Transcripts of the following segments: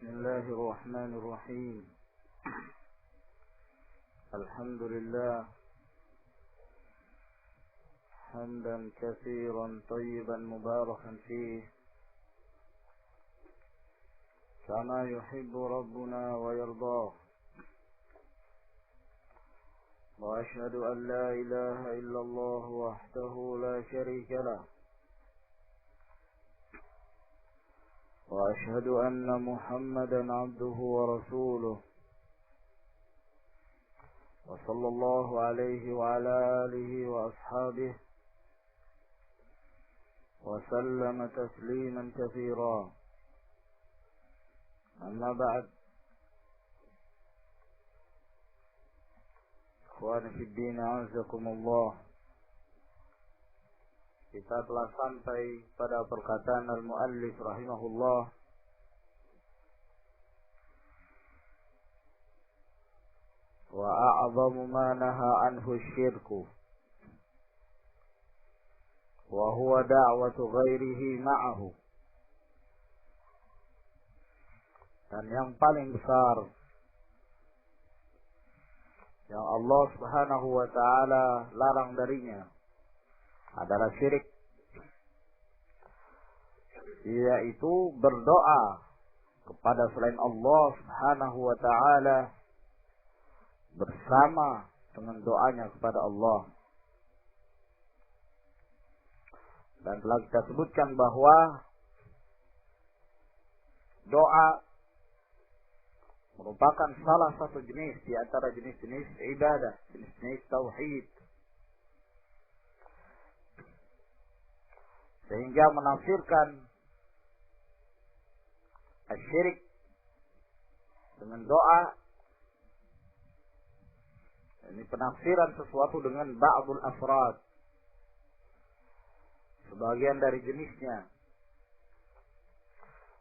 بسم الله الرحمن الرحيم. الحمد لله حمدا كثيرا طيبا مباركا فيه كما يحب ربنا ويرضاه، وأشهد أن لا إله إلا الله وحده لا شريك له، وأشهد أن محمدا عبده ورسوله، وصلى الله عليه وعلى آله وأصحابه وسلم تسليما كثيرا. أما بعد، إخواني في الدين أعزكم الله. Kita telah sampai pada perkataan al-muallif rahimahullah, wa a'zamu ma naha anhu syirku wa huwa da'watu ghairihi ma'ahu. Dan yang paling besar yang Allah Subhanahu wa ta'ala larang darinya adalah syirik, yaitu berdoa kepada selain Allah Subhanahu wa ta'ala bersama dengan doanya kepada Allah. Dan telah kita sebutkan bahwa doa merupakan salah satu jenis di antara jenis-jenis ibadah, jenis-jenis tauhid, sehingga menafsirkan syirik dengan doa, ini penafsiran sesuatu dengan ba'dul afrad, sebagian dari jenisnya.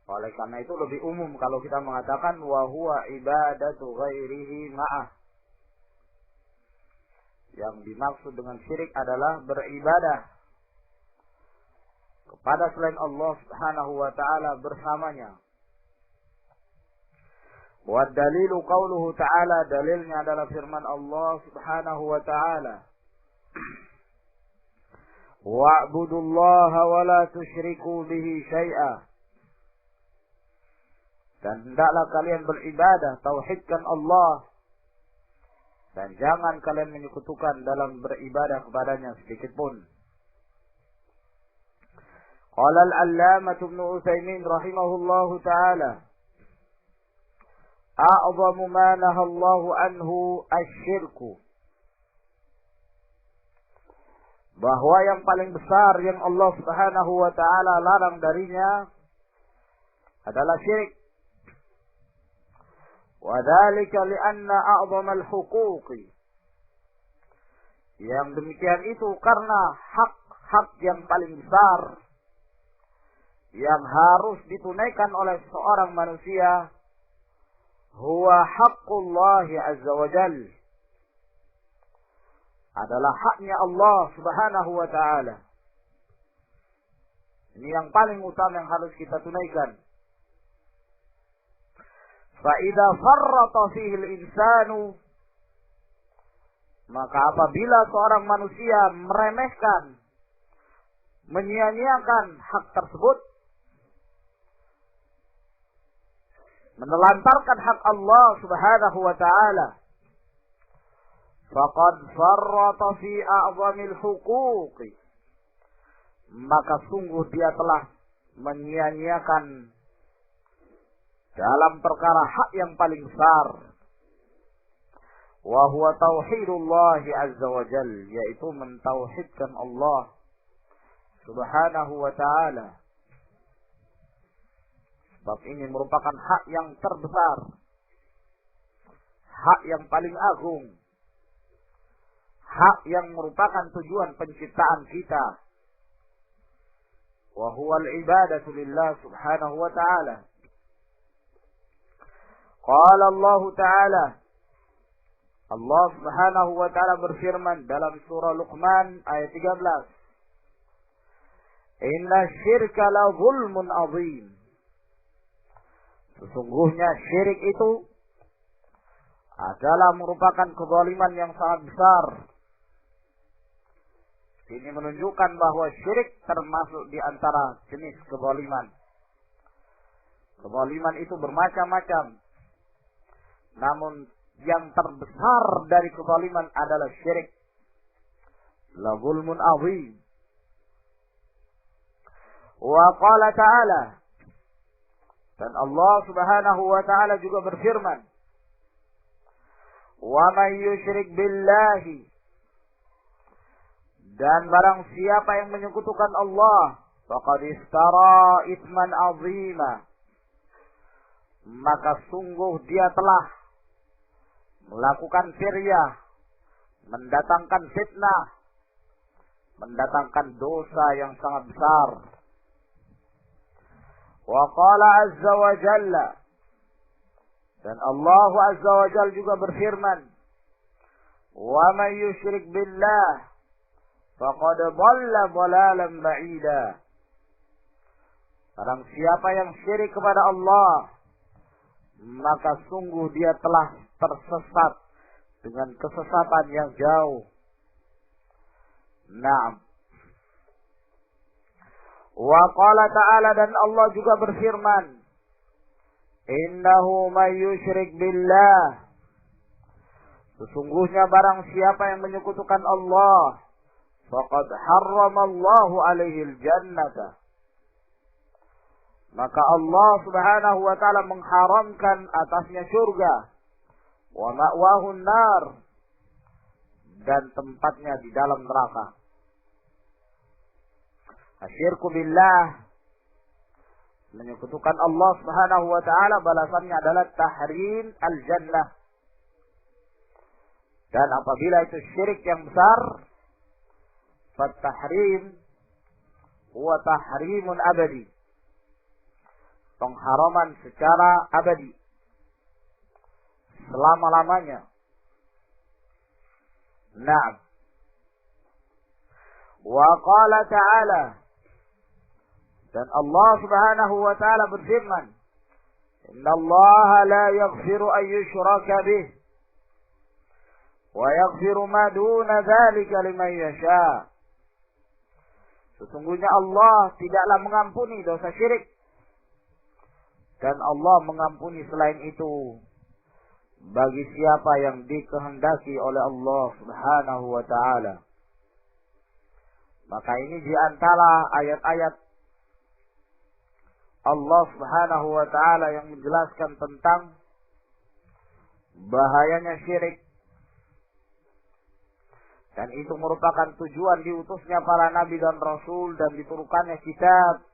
Oleh karena itu lebih umum kalau kita mengatakan wa huwa ibadatu ghairihi ma'ah. Yang dimaksud dengan syirik adalah beribadah kepada selain Allah Subhanahu wa ta'ala bersamanya. Wa dalilu qauluhu ta'ala, dalilnya adalah firman Allah Subhanahu wa ta'ala, wa'budullaha wa la tusyriku bihi syai'a. Dan hendaklah kalian beribadah, tauhidkan Allah, dan jangan kalian menyekutukan dalam beribadah kepadanya sedikit pun. Qala al-allamah Ibnu Utsaimin rahimahullahu ta'ala, a'zamu ma nahallahu anhu asy-syirku. Bahwa yang paling besar yang Allah Subhanahu wa ta'ala larang darinya adalah syirik. Wa dzalika li'anna a'zamal huquqi. Yang demikian itu karena hak-hak yang paling besar yang harus ditunaikan oleh seorang manusia huwa haqqullahi azza wa jal, adalah haknya Allah Subhanahu wa ta'ala. Ini yang paling utama yang harus kita tunaikan. Fa idza farrata fihi al-insanu, maka apabila seorang manusia meremehkan, menyia-nyiakan hak tersebut, menelantarkan hak Allah Subhanahu wa ta'ala, faqad farrata fi a'zamil huquqi, maka sungguh dia telah menyia-nyiakan dalam perkara hak yang paling besar, wa huwa tauhidullah azza wa jal, yaitu mentauhidkan Allah Subhanahu wa ta'ala. Sebab ini merupakan hak yang terbesar, hak yang paling agung, hak yang merupakan tujuan penciptaan kita. Wa huwa al-ibadatu lillah Subhanahu wa ta'ala. Qala Allah ta'ala, Allah Subhanahu wa ta'ala berfirman dalam surah Luqman ayat 13, inna syirka la zulmun azim. Sesungguhnya syirik itu adalah merupakan kezaliman yang sangat besar. Ini menunjukkan bahwa syirik termasuk di antara jenis kezaliman. Kezaliman itu bermacam-macam. Namun yang terbesar dari kezaliman adalah syirik. La zulmun azim. Wa qala ta'ala, dan Allah Subhanahu wa ta'ala juga berfirman, wa man yusyrik billahi, dan barang siapa yang menyekutukan Allah, faqad istara itsman azima, maka sungguh dia telah melakukan firyah, mendatangkan fitnah, mendatangkan dosa yang sangat besar. Wa qala azza wa jalla, dan Allah azza wa jalla juga berfirman, wa man yusyrik billah faqad dhalla dhalalan ba'ida. Barang siapa yang syirik kepada Allah, maka sungguh dia telah tersesat dengan kesesatan yang jauh. Naam. Wa qala ta'ala, dan Allah juga berfirman, innahu may yusyrik billah, sesungguhnya barang siapa yang menyekutukan Allah, faqad harramallahu alaihi al-jannata, maka Allah Subhanahu wa ta'ala mengharamkan atasnya surga, wa ma'wahu an-nar, dan tempatnya di dalam neraka. Asyirku billah, menyekutukan Allah Subhanahu wa ta'ala, balasannya adalah tahrim al-jannah. Dan apabila itu syirik yang besar, fatahrim huwa tahrimun abadi, pengharaman secara abadi, selama-lamanya. Naam. Wa qala ta'ala, dan Allah Subhanahu wa ta'ala berfirman, innallaha la yaghfiru an yushraka bih wa yaghfiru ma duna dzalika liman yasha. Sesungguhnya Allah tidaklah mengampuni dosa syirik, dan Allah mengampuni selain itu bagi siapa yang dikehendaki oleh Allah Subhanahu wa ta'ala. Maka ini di antara ayat-ayat Allah Subhanahu wa ta'ala yang menjelaskan tentang bahayanya syirik. Dan itu merupakan tujuan diutusnya para nabi dan rasul dan diturunkannya kitab,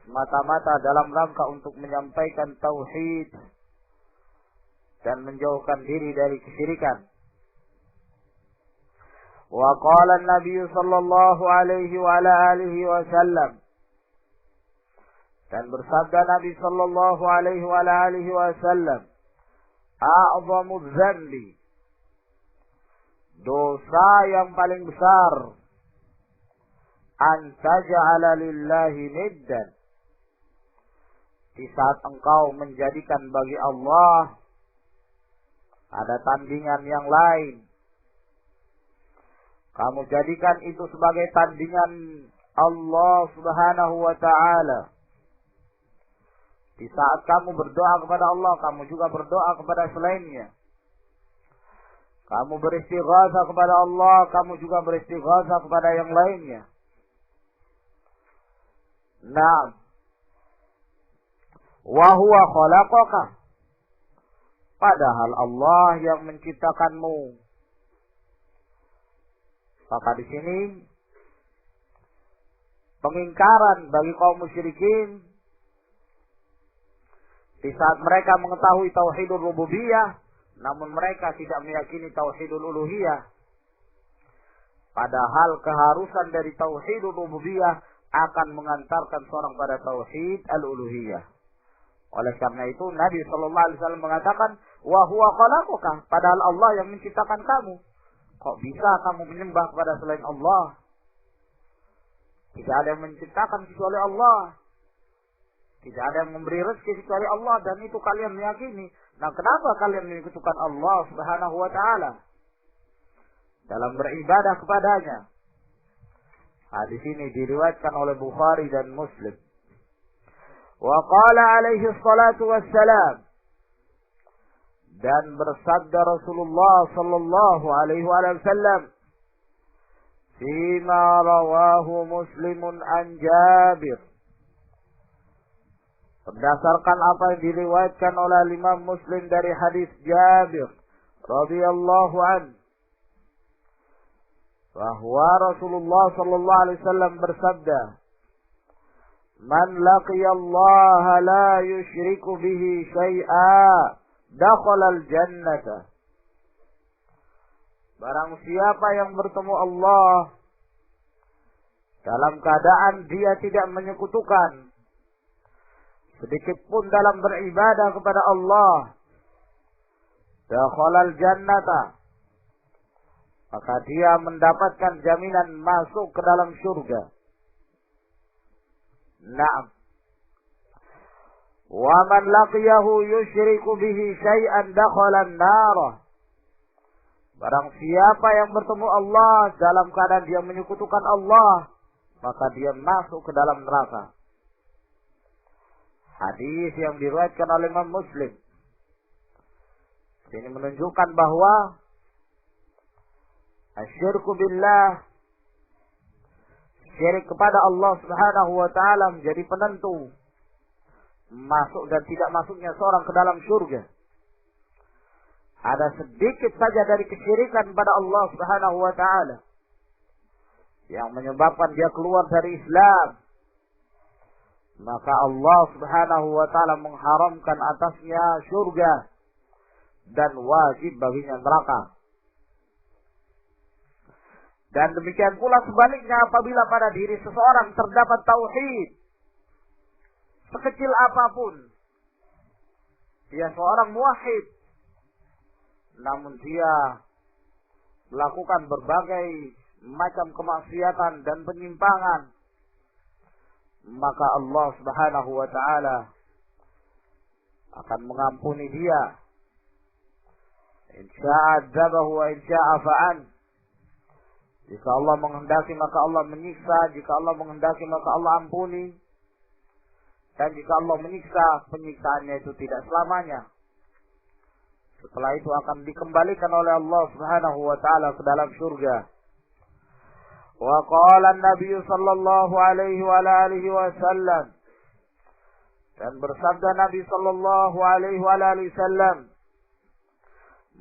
semata-mata dalam rangka untuk menyampaikan tauhid dan menjauhkan diri dari kesyirikan. Wa qala an-nabiy sallallahu alaihi wa ala alihi wasallam, dan bersabda Nabi sallallahu alaihi wa ala alihi wasallam, a'zamu dzambi, dosa yang paling besar, an taj'ala lillahi niddan, di saat engkau menjadikan bagi Allah ada tandingan yang lain. Kamu jadikan itu sebagai tandingan Allah Subhanahu wa ta'ala. Di saat kamu berdoa kepada Allah, kamu juga berdoa kepada selainnya. Kamu beristighatsah kepada Allah, kamu juga beristighatsah kepada yang lainnya. Naam. Wa huwa khalaqaka, padahal Allah yang menciptakanmu. Maka di sini pengingkaran bagi kaum musyrikin di saat mereka mengetahui tauhidul rububiyah, namun mereka tidak meyakini tauhidul uluhiyah. Padahal keharusan dari tauhidul rububiyah akan mengantarkan seorang pada tauhid al-uluhiyah. Oleh karena itu Nabi sallallahu alaihi wasallam mengatakan, wa huwa khalaqaka, padahal Allah yang menciptakan kamu. Kok bisa kamu menyembah kepada selain Allah? Tidak ada yang menciptakan kecuali Allah. Tidak ada yang memberi rezeki kecuali Allah, dan itu kalian meyakini. Nah, kenapa kalian menyekutukan Allah Subhanahu wa taala dalam beribadah kepadanya? Hadis ini diriwayatkan oleh Bukhari dan Muslim. Wa qala alaihi salatu wassalam, dan bersabda Rasulullah sallallahu alaihi wasallam, fima rawahu Muslimun an Jabir, berdasarkan apa yang diriwayatkan oleh Imam Muslim dari hadis Jabir radhiyallahu anhu, bahwa Rasulullah sallallahu alaihi wasallam bersabda, man laqiya Allah la yushriku bihi syai'a dakhala al-jannata. Barang siapa yang bertemu Allah dalam keadaan dia tidak menyekutukan sedikit pun dalam beribadah kepada Allah, dakhala al-jannata, maka dia mendapatkan jaminan masuk ke dalam surga. Naam. Wa man laqiyahu yusyriku bihi syai'an dakhala an-nar. Barang siapa yang bertemu Allah dalam keadaan dia menyekutukan Allah, maka dia masuk ke dalam neraka. Hadis yang diriwayatkan oleh Imam Muslim. Ini menunjukkan bahwa asyirku billah, syirik kepada Allah Subhanahu wa taala, menjadi penentu masuk dan tidak masuknya seorang ke dalam surga. Ada sedikit saja dari kesyirikan pada Allah Subhanahu wa taala yang menyebabkan dia keluar dari Islam, maka Allah Subhanahu wa taala mengharamkan atasnya surga dan wajib baginya neraka. Dan demikian pula sebaliknya, apabila pada diri seseorang terdapat tauhid sekecil apapun, dia seorang muwahhid, namun dia melakukan berbagai macam kemaksiatan dan penyimpangan, maka Allah Subhanahu wa taala akan mengampuni dia. Insya'a adzabahu wa insya'a fa'an. Jika Allah menghendaki maka Allah menyiksa, jika Allah menghendaki maka Allah ampuni. Dan jika Allah menyiksa, penyiksaannya itu tidak selamanya. Setelah itu akan dikembalikan oleh Allah Subhanahu wa taala ke dalam surga. Wa qala an-nabiy sallallahu alaihi wa alihi wasallam, dan bersabda Nabi sallallahu alaihi wa alihi wasallam,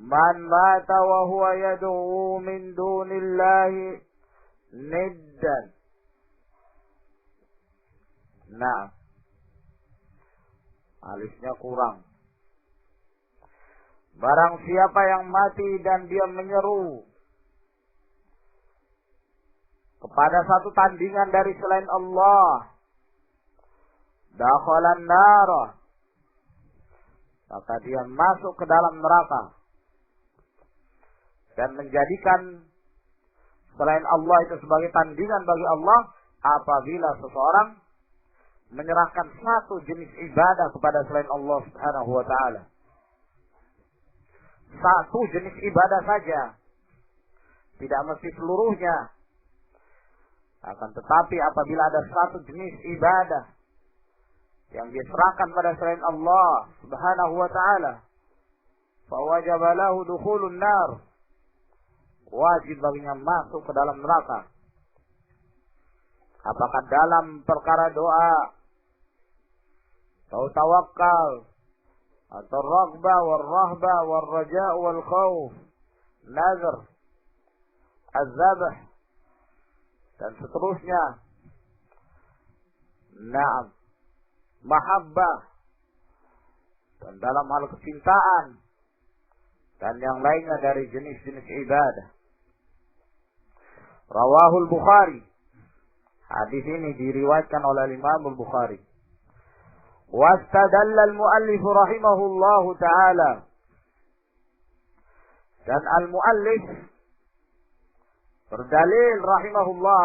man mata wa huwa yad'u min dunillahi niddan. Nah, alisnya kurang. Barang siapa yang mati dan dia menyeru kepada satu tandingan dari selain Allah, dakhalan nar, maka dia masuk ke dalam neraka. Dan menjadikan selain Allah itu sebagai tandingan bagi Allah, apabila seseorang menyerahkan satu jenis ibadah kepada selain Allah Subhanahu wa taala. Satu jenis ibadah saja, tidak mesti seluruhnya. Akan tetapi apabila ada satu jenis ibadah yang diserahkan pada selain Allah Subhanahu wa taala, fa wajaba lahu dukhulun nar, wajib baginya masuk ke dalam neraka. Apakah dalam perkara doa, atau tawakal, atau raghbah wal rahbah wal raja' wal khauf, nazar, az-zabh, dan seterusnya. Naam, mahabbah, dan dalam hal kecintaan, dan yang lainnya dari jenis-jenis ibadah. Rawahul Bukhari. Hadis ini diriwayatkan oleh Imam Al-Bukhari. Wastadalla al-muallif rahimahullahu ta'ala. Dan al-muallif berdalil rahimahullah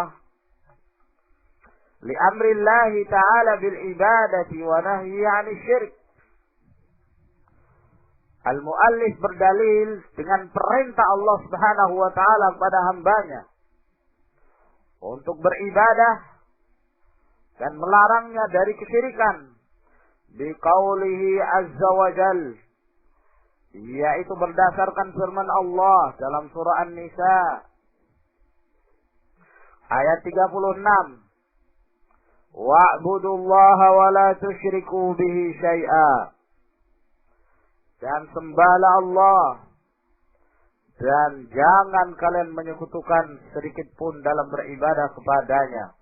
li amrillahi ta'ala bil ibadati wa nahyi 'anil syirik. Al-muallif berdalil dengan perintah Allah Subhanahu wa taala kepada hambanya untuk beribadah dan melarangnya dari kesyirikan. Biqaulihi azza wa jal, yaitu berdasarkan firman Allah dalam surah An-Nisa ayat 36. Wa'budullaha wa la tusyriku bihi syai'a. Dan sembahlah Allah dan jangan kalian menyekutukan sedikit pun dalam beribadah kepadanya.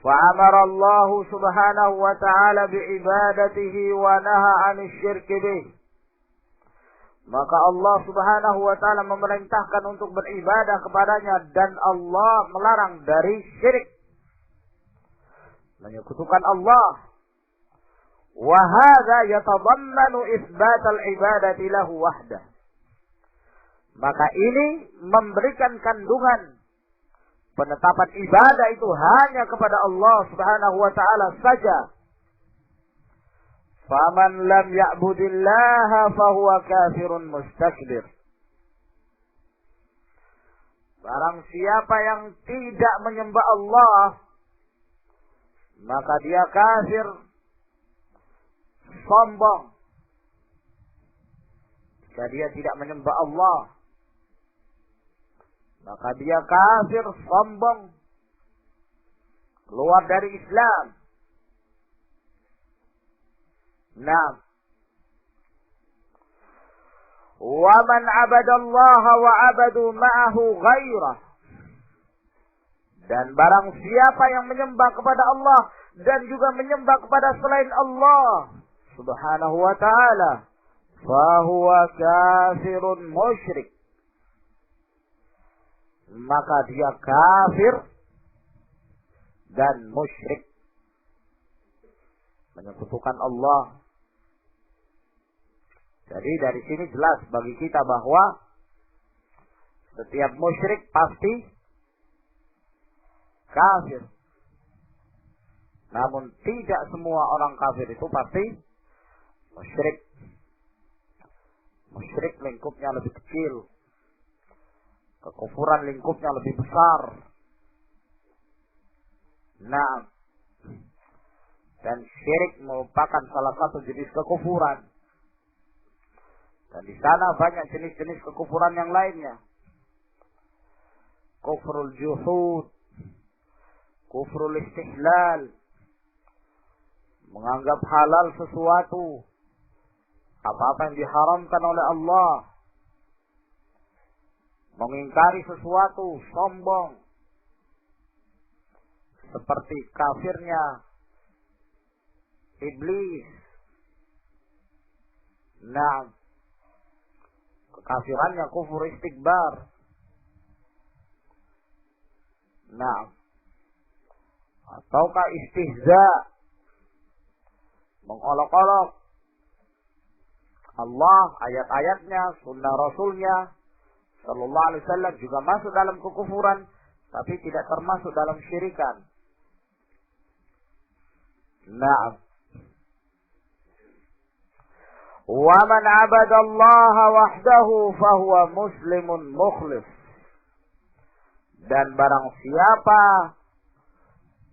Fa'amara Allah subhanahu wa ta'ala bi'ibadatihi wa naha 'anil syirki bih. Maka Allah subhanahu wa ta'ala memerintahkan untuk beribadah kepadanya dan Allah melarang dari syirik, menyekutukan Allah. Wa hadza yatadammanu itsbat al-ibadati lahu wahdah. Maka ini memberikan kandungan penetapan ibadah itu hanya kepada Allah Subhanahu wa taala saja. Faman lam ya'budillaha fahuwa kafirun mustakbir. Barang siapa yang tidak menyembah Allah, maka dia kafir, sombong. Jika dia tidak menyembah Allah, maka dia kafir, sombong, keluar dari Islam. Naam. Wa man 'abadallaha wa 'abadu ma'ahu ghairah. Dan barang siapa yang menyembah kepada Allah dan juga menyembah kepada selain Allah Subhanahu wa ta'ala, fahuwa kafirun musyrik. Maka dia kafir dan musyrik, menyekutukan Allah. Jadi dari sini jelas bagi kita bahwa setiap musyrik pasti kafir. Namun tidak semua orang kafir itu pasti musyrik. Musyrik lingkupnya lebih kecil, kekufuran lingkupnya lebih besar. Nah, dan syirik merupakan salah satu jenis kekufuran. Dan di sana banyak jenis-jenis kekufuran yang lainnya. Kufrul juhud, kufrul istihlal, menganggap halal sesuatu, apa-apa yang diharamkan oleh Allah, mengingkari sesuatu, sombong, seperti kafirnya iblis. Nah, kekafirannya kufur istikbar. Nah, ataukah istihza, mengolok-olok Allah, ayat-ayatnya, sunnah Rasulnya Sallallahu Alaihi Wasallam juga masuk dalam kekufuran, tapi tidak termasuk dalam syirikan. Naam. Wa man 'abada Allah wahdahu fahuwa muslimun mukhlis. Dan barang siapa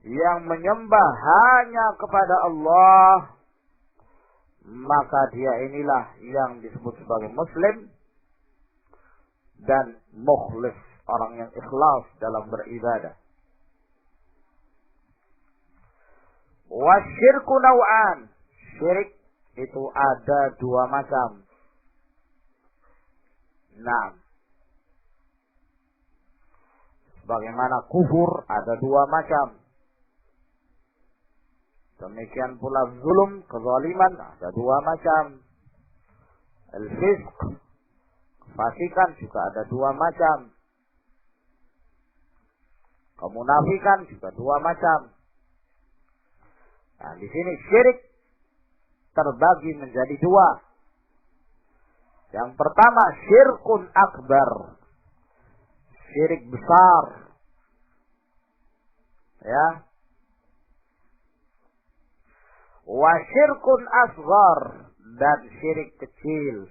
yang menyembah hanya kepada Allah, maka dia inilah yang disebut sebagai muslim dan mukhlis, orang yang ikhlas dalam beribadah. Wasyirku naw'an. Syirik itu ada dua macam. Nah, sebagaimana kufur ada dua macam. Demikian pula zulum, kezaliman ada dua macam. Al-fisq, kefasikan juga ada dua macam. Kemunafikan juga dua macam. Nah, di sini syirik terbagi menjadi dua. Yang pertama syirkun akbar, syirik besar, Ya. Wa syirkun asghar, dan syirik kecil.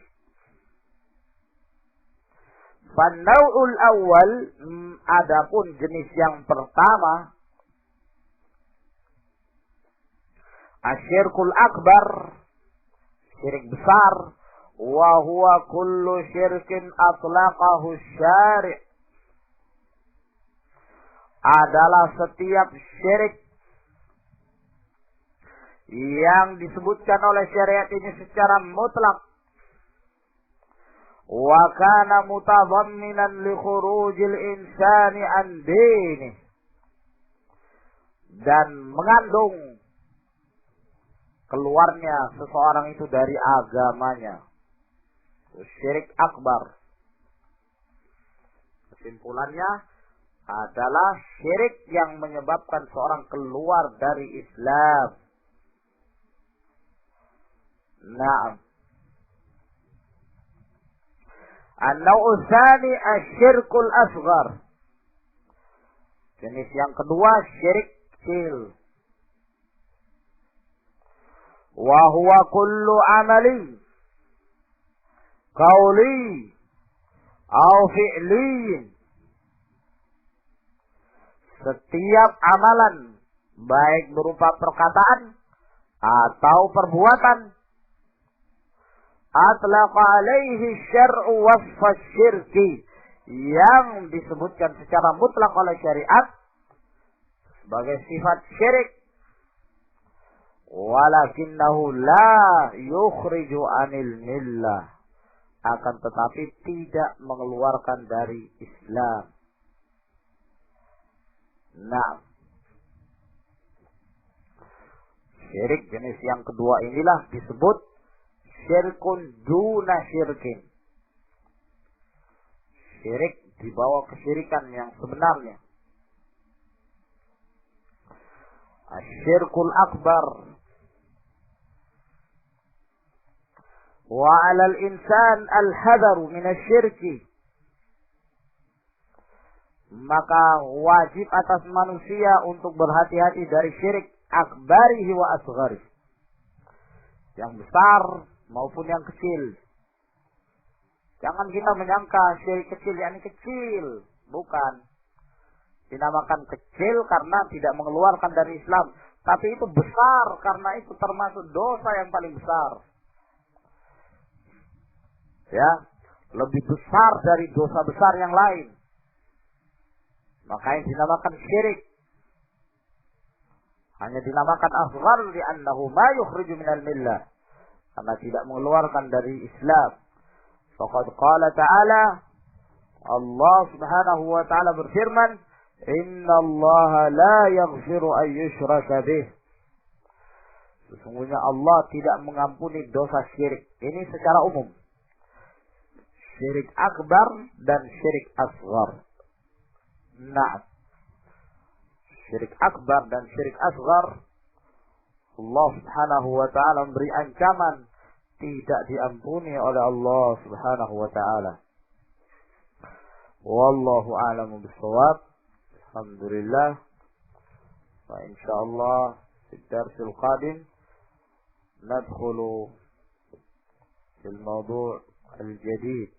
Fanau'ul awal, adapun jenis yang pertama, asyirkul akbar, syirik besar, wa huwa kullu syirkin atlaqahu syari', adalah setiap syirik yang disebutkan oleh syariat ini secara mutlak, wa kana mutadhamminan li khurujil insani an dinih, dan mengandung keluarnya seseorang itu dari agamanya. Syirik akbar, kesimpulannya adalah syirik yang menyebabkan seorang keluar dari Islam. Naam. An-naw'u tsani asyirkul asghar. Jenis yang kedua syirik kecil. Wa huwa kullu amali qauli au fi'li, setiap amalan baik berupa perkataan atau perbuatan, atlaqa alaihi syar'u wasfa syirki, yang disebutkan secara mutlak oleh syariat sebagai sifat syirik, walakinnahu la yukhriju anil millah, akan tetapi tidak mengeluarkan dari Islam. Nah, syirik jenis yang kedua inilah disebut syirkun duna syirkin, syirik di bawah kesyirikan yang sebenarnya. Asyirkul akbar, wa 'alal insan al-hadaru min asyirki, maka wajib atas manusia untuk berhati-hati dari syirik akbarihi wa asghari, yang besar maupun yang kecil. Jangan kita menyangka syirik kecil yakni kecil, bukan. Dinamakan kecil karena tidak mengeluarkan dari Islam, tapi itu besar karena itu termasuk dosa yang paling besar. Ya, lebih besar dari dosa besar yang lain. Makanya dinamakan syirik. Hanya dinamakan asghar li'annahu ma yukhriju minal millah, karena tidak mengeluarkan dari Islam. Faqad qala ta'ala, Allah subhanahu wa ta'ala berfirman, Inna Allah la yaghfiru an yushraka bih. Sesungguhnya Allah tidak mengampuni dosa syirik. Ini secara umum. Syirik akbar dan syirik asghar. Nah, syirik akbar dan syirik asghar, Allah subhanahu wa ta'ala memberi ancaman tidak diampuni oleh Allah subhanahu wa ta'ala. Wallahu a'lamu bis-shawab. Alhamdulillah. Wa insyaallah fi ad-darsil qadim ندخل في الموضوع الجديد